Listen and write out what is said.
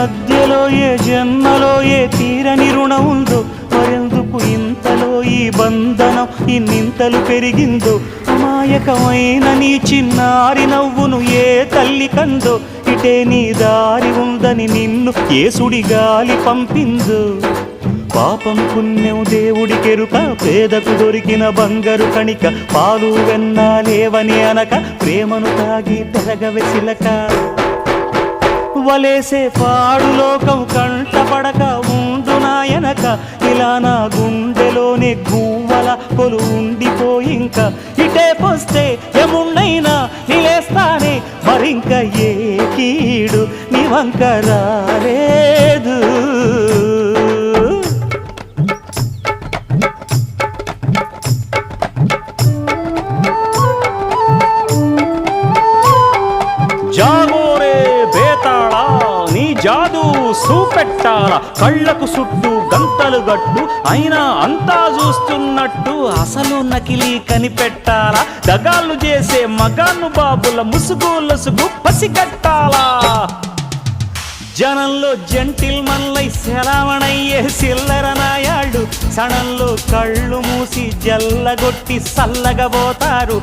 మధ్యలో ఏ జన్మలో ఏ తీరని రుణం ఉందో, మరెందుకు ఇంతలో ఈ బంధనం ఇన్నింతలు పెరిగిందో. అమాయకమైన నీ చిన్నారి నవ్వును ఏ తల్లి కందో, ఇటే నీ దారి ఉందని నిన్ను ఏ సుడి గాలి పంపిందో. పాపం పుణ్యం దేవుడికెరుక, పేదకు దొరికిన బంగారు కణిక, పాలు వెన్నాలేవని అనక ప్రేమను తాగి పెరగవెసిలక. వలేసే పాడు లోకం కంటపడక ఉండు నాయనక, ఇలా నా గుండెలోనే గువ్వల కొలు ఉండిపోయింక. ఇటే పోస్తే ఎమున్నైనా నిలేస్తానే, మరింక ఏ కీడు నీ వంక రాలేదు. జాగోరే బేతాళా, నీ జాదు సూపెట్టాల, కళ్ళకు చుట్టూ గంతలు గట్టు, అయినా అంతా చూస్తున్నట్టు అసలు నకిలీ కనిపెట్టాలా. దగాళ్ళు చేసే మగాను బాబుల ముసుగు లసుగు పసిగట్టాలా. జనంలో జంటిల్ మల్లై శరవణయ్యే సిల్లర నాయాళ్ళు, సణంలో కళ్ళు మూసి జల్లగొట్టి సల్లగబోతారు.